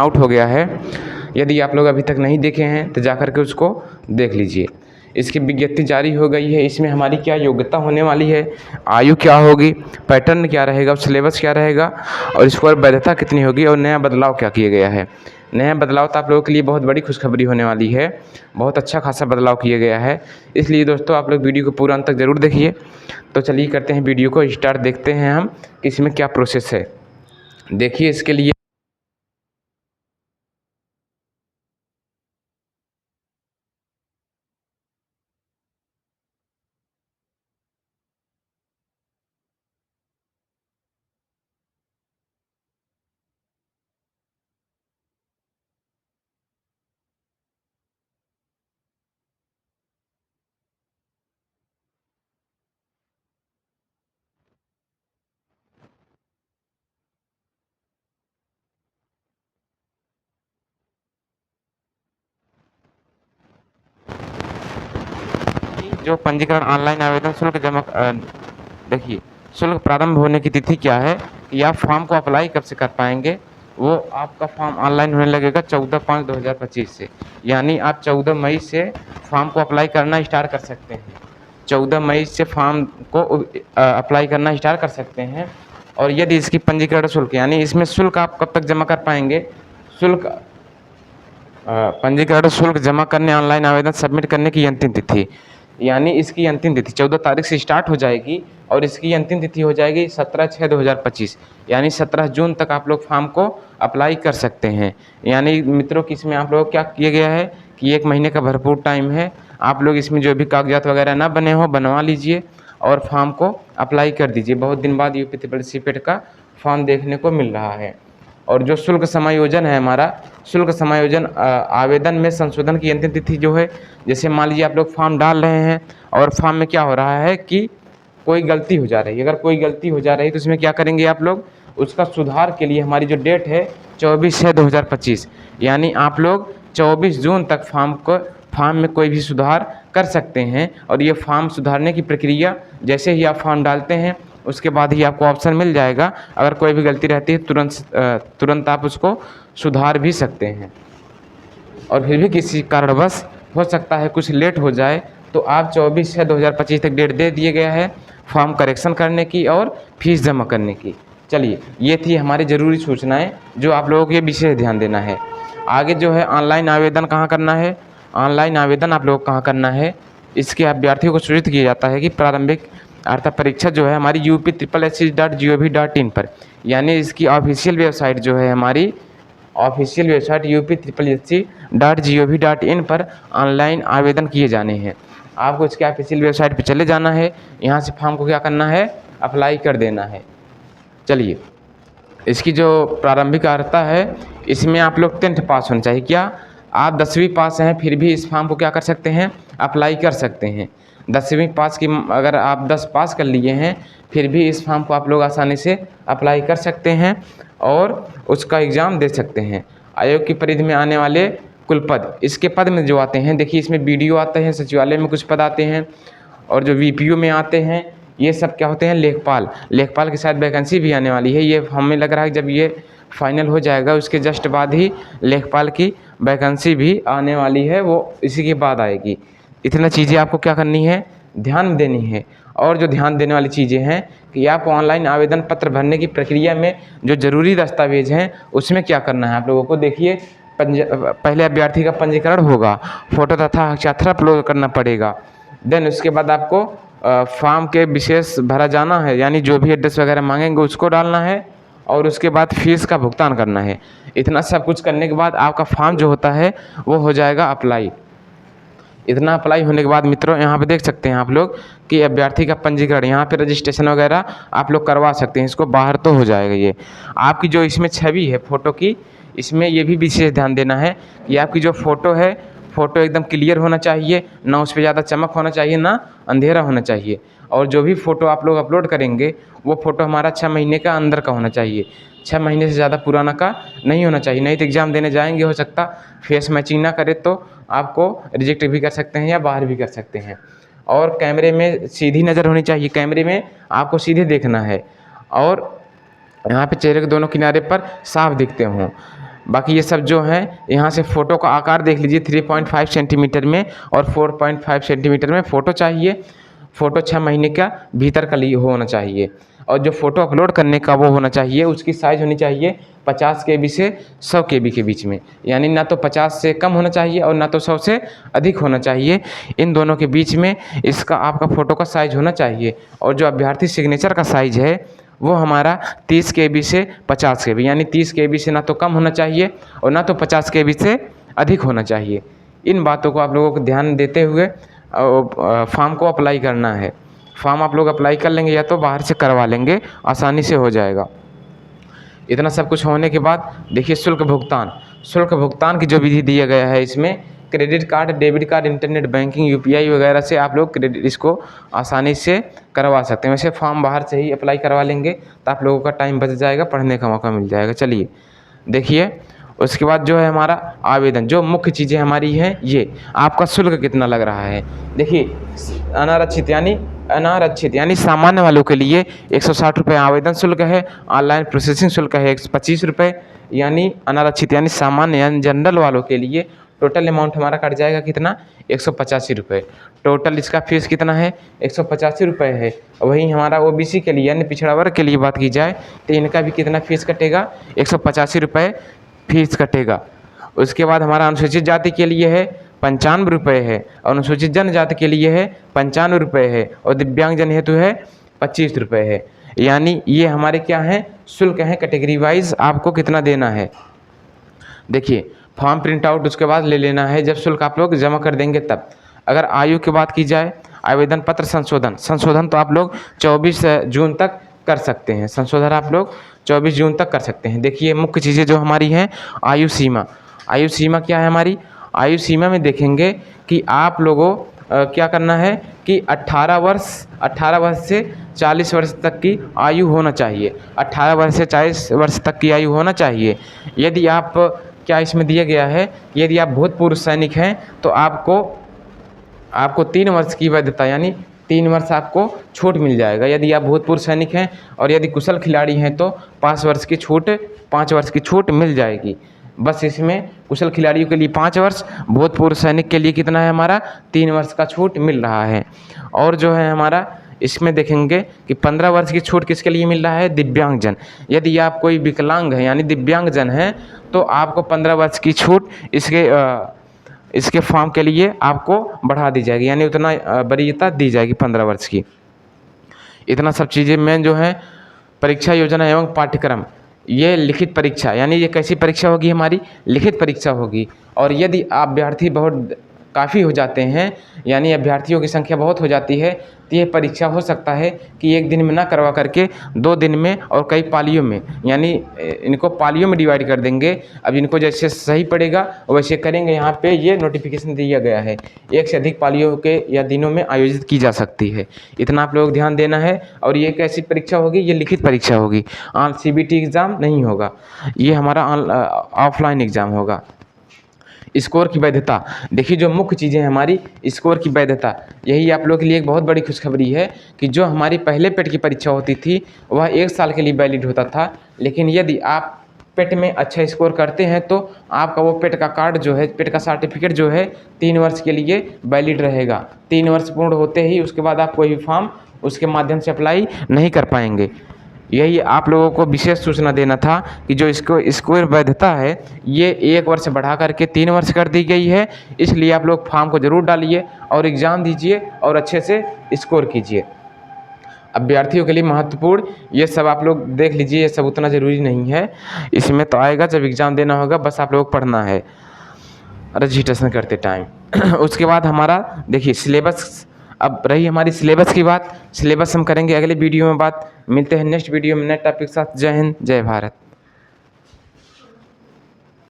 Out हो गया है। यदि आप लोग अभी तक नहीं देखे हैं तो जा कर के उसको देख लीजिए। इसकी विज्ञप्ति जारी हो गई है। इसमें हमारी क्या योग्यता होने वाली है, आयु क्या होगी, पैटर्न क्या रहेगा, सिलेबस क्या रहेगा और इस पर वैधता कितनी होगी और नया बदलाव क्या किया गया है। नया बदलाव तो आप लोगों के लिए बहुत बड़ी खुशखबरी होने वाली है। बहुत अच्छा खासा बदलाव किया गया है। इसलिए दोस्तों आप लोग वीडियो को पूरा अंत तक ज़रूर देखिए। तो चलिए करते हैं वीडियो को स्टार्ट, देखते हैं हम कि इसमें क्या प्रोसेस है। देखिए इसके लिए जो पंजीकरण ऑनलाइन आवेदन शुल्क जमा देखिए शुल्क प्रारंभ होने की तिथि क्या है कि आप फॉर्म को अप्लाई कब से कर पाएंगे। वो आपका फॉर्म ऑनलाइन होने लगेगा 14/5/2025 से, यानी आप 14 मई से फॉर्म को अप्लाई करना स्टार्ट कर सकते हैं। 14 मई से फॉर्म को अप्लाई करना स्टार्ट कर सकते हैं। और यदि इसकी पंजीकरण शुल्क यानी इसमें शुल्क आप कब तक जमा कर पाएंगे, शुल्क पंजीकरण शुल्क जमा करने ऑनलाइन आवेदन सबमिट करने की अंतिम तिथि, यानी इसकी अंतिम तिथि 14 तारीख से स्टार्ट हो जाएगी और इसकी अंतिम तिथि हो जाएगी 17/6/2025, यानी 17 जून तक आप लोग फॉर्म को अप्लाई कर सकते हैं। यानी मित्रों कि इसमें आप लोग क्या किया गया है कि 1 महीने का भरपूर टाइम है। आप लोग इसमें जो भी कागजात वगैरह ना बने हो बनवा लीजिए और फॉर्म को अप्लाई कर दीजिए। बहुत दिन बाद यूपी ट्रिपल सीपेट का फॉर्म देखने को मिल रहा है। और जो शुल्क समायोजन है हमारा, शुल्क समायोजन आवेदन में संशोधन की अंतिम तिथि जो है, जैसे मान लीजिए आप लोग फॉर्म डाल रहे हैं और फॉर्म में क्या हो रहा है कि कोई गलती हो जा रही है। अगर कोई गलती हो जा रही है तो इसमें क्या करेंगे आप लोग, उसका सुधार के लिए हमारी जो डेट है 24/6/2025, यानी आप लोग 24 जून तक फॉर्म में कोई भी सुधार कर सकते हैं। और ये फॉर्म सुधारने की प्रक्रिया जैसे ही आप फॉर्म डालते हैं उसके बाद ही आपको ऑप्शन मिल जाएगा। अगर कोई भी गलती रहती है तुरंत आप उसको सुधार भी सकते हैं। और फिर भी किसी कारणवश हो सकता है कुछ लेट हो जाए तो आप 24/6/2025 तक डेट दे दिए गया है फॉर्म करेक्शन करने की और फीस जमा करने की। चलिए ये थी हमारी ज़रूरी सूचनाएं जो आप लोगों को ये विशेष ध्यान देना है। आगे जो है ऑनलाइन आवेदन कहाँ करना है, ऑनलाइन आवेदन आप लोग को कहाँ करना है, इसके अभ्यर्थियों को सूचित किया जाता है कि प्रारंभिक अर्थात परीक्षा जो है हमारी UP SSSC.gov.in पर, यानी इसकी ऑफिशियल वेबसाइट जो है हमारी ऑफिशियल वेबसाइट UP SSSC.gov.in पर ऑनलाइन आवेदन किए जाने हैं। आपको इसके ऑफिशियल वेबसाइट पर चले जाना है, यहाँ से फॉर्म को क्या करना है, अप्लाई कर देना है। चलिए इसकी जो प्रारंभिक अर्हता है इसमें आप लोग 10th पास होना चाहिए। क्या आप 10वीं पास हैं फिर भी इस फॉर्म को क्या कर सकते हैं, अप्लाई कर सकते हैं। 10वीं पास की अगर आप 10 पास कर लिए हैं फिर भी इस फॉर्म को आप लोग आसानी से अप्लाई कर सकते हैं और उसका एग्ज़ाम दे सकते हैं। आयोग की परिधि में आने वाले कुल पद, इसके पद में जो आते हैं देखिए इसमें BDO आते हैं, सचिवालय में कुछ पद आते हैं और जो VPO में आते हैं ये सब क्या होते हैं, लेखपाल। लेखपाल की शायद वैकेंसी भी आने वाली है। ये हमें लग रहा है जब ये फाइनल हो जाएगा उसके जस्ट बाद ही लेखपाल की वैकेंसी भी आने वाली है, वो इसी के बाद आएगी। इतना चीज़ें आपको क्या करनी है, ध्यान देनी है। और जो ध्यान देने वाली चीज़ें हैं कि आपको ऑनलाइन आवेदन पत्र भरने की प्रक्रिया में जो ज़रूरी दस्तावेज हैं उसमें क्या करना है आप लोगों को। देखिए पहले अभ्यर्थी का पंजीकरण होगा, फ़ोटो तथा हस्ताक्षर अपलोड करना पड़ेगा। देन उसके बाद आपको फॉर्म के विशेष भरा जाना है, यानी जो भी एड्रेस वगैरह मांगेंगे उसको डालना है और उसके बाद फीस का भुगतान करना है। इतना सब कुछ करने के बाद आपका फॉर्म जो होता है वो हो जाएगा अप्लाई। इतना अप्लाई होने के बाद मित्रों यहाँ पे देख सकते हैं आप लोग कि अभ्यर्थी का पंजीकरण, यहाँ पे रजिस्ट्रेशन वगैरह आप लोग करवा सकते हैं। इसको बाहर तो हो जाएगा। ये आपकी जो इसमें छवि है फ़ोटो की, इसमें ये भी विशेष ध्यान देना है कि आपकी जो फ़ोटो है फ़ोटो एकदम क्लियर होना चाहिए, ना उस पर ज़्यादा चमक होना चाहिए ना अंधेरा होना चाहिए। और जो भी फ़ोटो आप लोग अपलोड करेंगे वो फ़ोटो हमारा 6 महीने का अंदर का होना चाहिए। 6 महीने से ज़्यादा पुराना का नहीं होना चाहिए, नहीं तो एग्ज़ाम देने जाएंगे हो सकता फेस मैचिंग ना करे तो आपको रिजेक्ट भी कर सकते हैं या बाहर भी कर सकते हैं। और कैमरे में सीधी नज़र होनी चाहिए, कैमरे में आपको सीधे देखना है और यहाँ पे चेहरे के दोनों किनारे पर साफ दिखते हों। बाकी ये सब जो है, यहाँ से फ़ोटो का आकार देख लीजिए 3.5 सेंटीमीटर में और 4.5 सेंटीमीटर में फ़ोटो चाहिए। फ़ोटो 6 महीने का भीतर का लिए होना चाहिए। और जो फ़ोटो अपलोड करने का वो होना चाहिए, उसकी साइज़ होनी चाहिए 50 KB से 100 KB के बीच में, यानी ना तो 50 से कम होना चाहिए और ना तो 100 से अधिक होना चाहिए। इन दोनों के बीच में इसका आपका फ़ोटो का साइज़ होना चाहिए। और जो अभ्यर्थी सिग्नेचर का साइज़ है वो हमारा 30 KB से 50 KB, यानी 30 KB से ना तो कम होना चाहिए और ना तो 50 KB से अधिक होना चाहिए। इन बातों को आप लोगों को ध्यान देते हुए फॉर्म को अप्लाई करना है। फॉर्म आप लोग अप्लाई कर लेंगे या तो बाहर से करवा लेंगे, आसानी से हो जाएगा। इतना सब कुछ होने के बाद देखिए शुल्क भुगतान की जो विधि दिया गया है, इसमें credit card, debit card, internet banking, UPI वगैरह से आप लोग क्रेडिट इसको आसानी से करवा सकते हैं। वैसे फॉर्म बाहर से ही अप्लाई करवा लेंगे तो आप लोगों का टाइम बच जाएगा, पढ़ने का मौका मिल जाएगा। चलिए देखिए, उसके बाद जो है हमारा आवेदन, जो मुख्य चीज़ें हमारी हैं, ये आपका शुल्क कितना लग रहा है। देखिए अनारक्षित यानी सामान्य वालों के लिए 160 रुपये आवेदन शुल्क है। ऑनलाइन प्रोसेसिंग शुल्क है 125 रुपये। यानी अनारक्षित यानी सामान्य यानी जनरल वालों के लिए टोटल अमाउंट हमारा कट जाएगा कितना, 185 रुपये। टोटल इसका फीस कितना है, 185 रुपये है। वहीं हमारा OBC के लिए यानी पिछड़ा वर्ग के लिए बात की जाए तो इनका भी कितना फीस कटेगा, 185 रुपये फीस कटेगा। उसके बाद हमारा अनुसूचित जाति के लिए है 95 रुपये है, और अनुसूचित जनजाति के लिए है 95 रुपये है, और दिव्यांगजन हेतु है 25 रुपये है। यानी ये हमारे क्या हैं, शुल्क हैं। कैटेगरी वाइज आपको कितना देना है। देखिए फॉर्म प्रिंट आउट उसके बाद ले लेना है जब शुल्क आप लोग जमा कर देंगे तब। अगर आयु की बात की जाए, आवेदन पत्र संशोधन तो आप लोग 24 जून तक कर सकते हैं। संशोधन आप लोग 24 जून तक कर सकते हैं। देखिए मुख्य चीज़ें जो हमारी हैं, आयु सीमा क्या है हमारी। आयु सीमा में देखेंगे कि आप लोगों क्या करना है कि 18 वर्ष से 40 वर्ष तक की आयु होना चाहिए। 18 वर्ष से 40 वर्ष तक की आयु होना चाहिए। यदि आप क्या इसमें दिया गया है, यदि आप भूतपूर्व सैनिक हैं तो आपको 3 वर्ष की वैधता यानी 3 वर्ष आपको छूट मिल जाएगा यदि आप भूतपूर्व सैनिक हैं। और यदि कुशल खिलाड़ी हैं तो 5 वर्ष की छूट मिल जाएगी। बस इसमें कुशल खिलाड़ियों के लिए 5 वर्ष, भूतपूर्व सैनिक के लिए कितना है हमारा, 3 वर्ष का छूट मिल रहा है। और जो है हमारा इसमें देखेंगे कि 15 वर्ष की छूट किसके लिए मिल रहा है, दिव्यांगजन। यदि आप कोई विकलांग है यानी दिव्यांगजन है तो आपको 15 वर्ष की छूट इसके फॉर्म के लिए आपको बढ़ा दी जाएगी, यानी उतना वरीयता दी जाएगी 15 वर्ष की। इतना सब चीज़ें में जो है परीक्षा योजना एवं पाठ्यक्रम, ये लिखित परीक्षा यानी ये कैसी परीक्षा होगी हमारी, लिखित परीक्षा होगी। और यदि अभ्यर्थी बहुत काफ़ी हो जाते हैं यानी अभ्यर्थियों की संख्या बहुत हो जाती है तो ये परीक्षा हो सकता है कि एक दिन में ना करवा करके 2 दिन में और कई पालियों में, यानी इनको पालियों में डिवाइड कर देंगे। अब इनको जैसे सही पड़ेगा वैसे करेंगे। यहाँ पे ये नोटिफिकेशन दिया गया है, 1 से अधिक पालियों के या दिनों में आयोजित की जा सकती है। इतना आप लोग ध्यान देना है। और ये कैसी परीक्षा होगी, ये लिखित परीक्षा होगी। CBT एग्ज़ाम नहीं होगा, ये हमारा ऑफलाइन एग्ज़ाम होगा। स्कोर की वैधता, देखिए जो मुख्य चीज़ें हैं हमारी, स्कोर की वैधता, यही आप लोगों के लिए एक बहुत बड़ी खुशखबरी है कि जो हमारी पहले पेट की परीक्षा होती थी वह 1 साल के लिए वैलिड होता था। लेकिन यदि आप पेट में अच्छा स्कोर करते हैं तो आपका वो पेट का कार्ड जो है, पेट का सर्टिफिकेट जो है 3 वर्ष के लिए वैलिड रहेगा। 3 वर्ष पूर्ण होते ही उसके बाद आप कोई भी फॉर्म उसके माध्यम से अप्लाई नहीं कर पाएंगे। यही आप लोगों को विशेष सूचना देना था कि जो स्कोर वैधता है ये 1 वर्ष बढ़ा करके 3 वर्ष कर दी गई है। इसलिए आप लोग फॉर्म को ज़रूर डालिए और एग्ज़ाम दीजिए और अच्छे से स्कोर कीजिए। अभ्यर्थियों के लिए महत्वपूर्ण ये सब आप लोग देख लीजिए, ये सब उतना ज़रूरी नहीं है। इसमें तो आएगा जब एग्ज़ाम देना होगा, बस आप लोग पढ़ना है रजिस्ट्रेशन करते टाइम। उसके बाद हमारा देखिए सिलेबस, अब रही हमारी सिलेबस की बात। सिलेबस हम करेंगे अगले वीडियो में बात। मिलते हैं नेक्स्ट वीडियो में नए टॉपिक के साथ। जय हिंद, जय भारत।